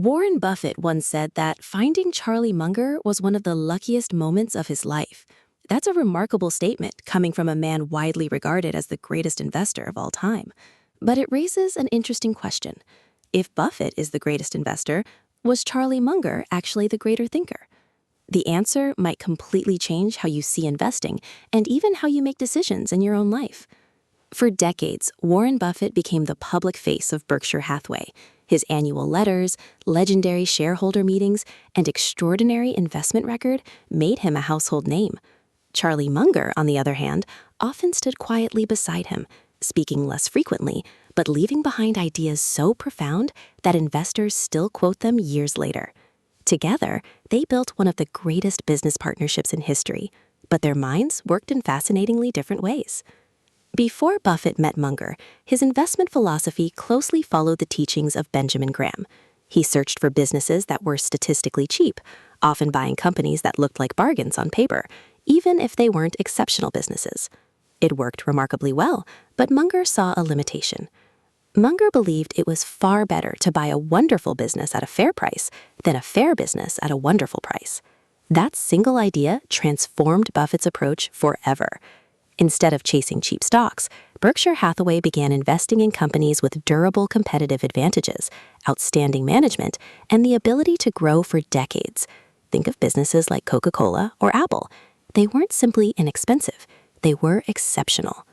Warren Buffett once said that finding Charlie Munger was one of the luckiest moments of his life. That's a remarkable statement coming from a man widely regarded as the greatest investor of all time. But it raises an interesting question. If Buffett is the greatest investor, was Charlie Munger actually the greater thinker? The answer might completely change how you see investing and even how you make decisions in your own life. For decades, Warren Buffett became the public face of Berkshire Hathaway. His annual letters, legendary shareholder meetings, and extraordinary investment record made him a household name. Charlie Munger, on the other hand, often stood quietly beside him, speaking less frequently, but leaving behind ideas so profound that investors still quote them years later. Together, they built one of the greatest business partnerships in history, but their minds worked in fascinatingly different ways. Before Buffett met Munger, his investment philosophy closely followed the teachings of Benjamin Graham. He searched for businesses that were statistically cheap, often buying companies that looked like bargains on paper, even if they weren't exceptional businesses. It worked remarkably well, but Munger saw a limitation. Munger believed it was far better to buy a wonderful business at a fair price than a fair business at a wonderful price. That single idea transformed Buffett's approach forever. Instead of chasing cheap stocks, Berkshire Hathaway began investing in companies with durable competitive advantages, outstanding management, and the ability to grow for decades. Think of businesses like Coca-Cola or Apple. They weren't simply inexpensive, they were exceptional.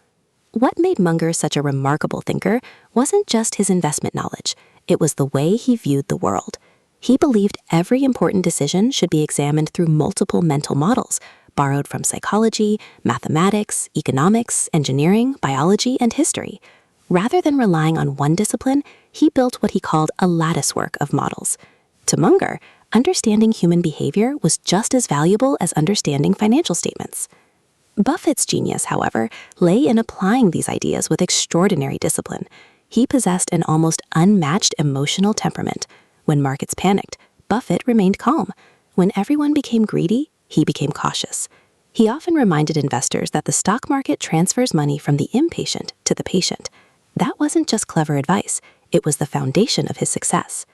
What made Munger such a remarkable thinker wasn't just his investment knowledge, it was the way he viewed the world. He believed every important decision should be examined through multiple mental models, borrowed from psychology, mathematics, economics, engineering, biology, and history. Rather than relying on one discipline, he built what he called a latticework of models. To Munger, understanding human behavior was just as valuable as understanding financial statements. Buffett's genius, however, lay in applying these ideas with extraordinary discipline. He possessed an almost unmatched emotional temperament. When markets panicked, Buffett remained calm. When everyone became greedy, he became cautious. He often reminded investors that the stock market transfers money from the impatient to the patient. That wasn't just clever advice, it was the foundation of his success.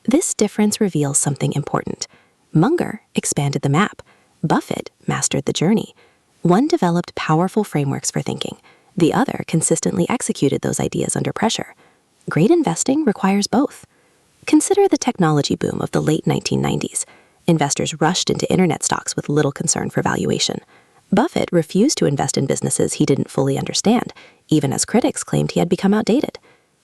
This difference reveals something important. Munger expanded the map. Buffett mastered the journey. One developed powerful frameworks for thinking. The other consistently executed those ideas under pressure. Great investing requires both. Consider the technology boom of the late 1990s. Investors rushed into internet stocks with little concern for valuation. Buffett refused to invest in businesses he didn't fully understand, even as critics claimed he had become outdated.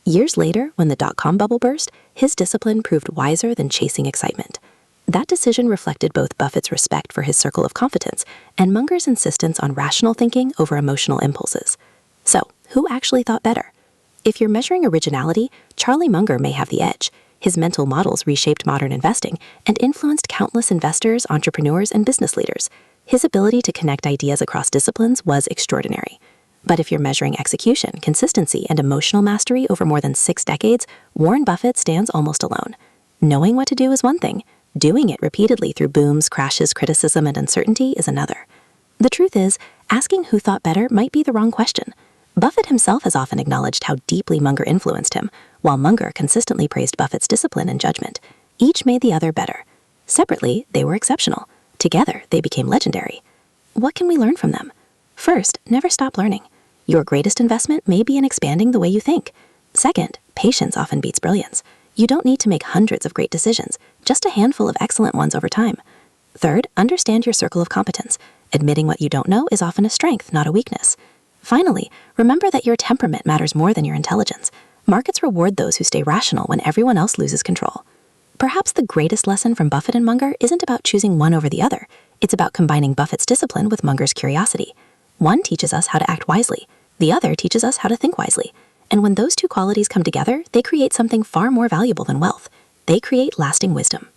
Years later, when the dot-com bubble burst, his discipline proved wiser than chasing excitement. That decision reflected both Buffett's respect for his circle of competence and Munger's insistence on rational thinking over emotional impulses. So, who actually thought better? If you're measuring originality, Charlie Munger may have the edge. His mental models reshaped modern investing and influenced countless investors, entrepreneurs, and business leaders. His ability to connect ideas across disciplines was extraordinary. But if you're measuring execution, consistency, and emotional mastery over more than 6 decades, Warren Buffett stands almost alone. Knowing what to do is one thing. Doing it repeatedly through booms, crashes, criticism, and uncertainty is another. The truth is, asking who thought better might be the wrong question. Buffett himself has often acknowledged how deeply Munger influenced him, while Munger consistently praised Buffett's discipline and judgment. Each made the other better. Separately, they were exceptional. Together, they became legendary. What can we learn from them? First, never stop learning. Your greatest investment may be in expanding the way you think. Second, patience often beats brilliance. You don't need to make hundreds of great decisions, just a handful of excellent ones over time. Third, understand your circle of competence. Admitting what you don't know is often a strength, not a weakness. Finally, remember that your temperament matters more than your intelligence. Markets reward those who stay rational when everyone else loses control. Perhaps the greatest lesson from Buffett and Munger isn't about choosing one over the other. It's about combining Buffett's discipline with Munger's curiosity. One teaches us how to act wisely. The other teaches us how to think wisely. And when those two qualities come together, they create something far more valuable than wealth. They create lasting wisdom.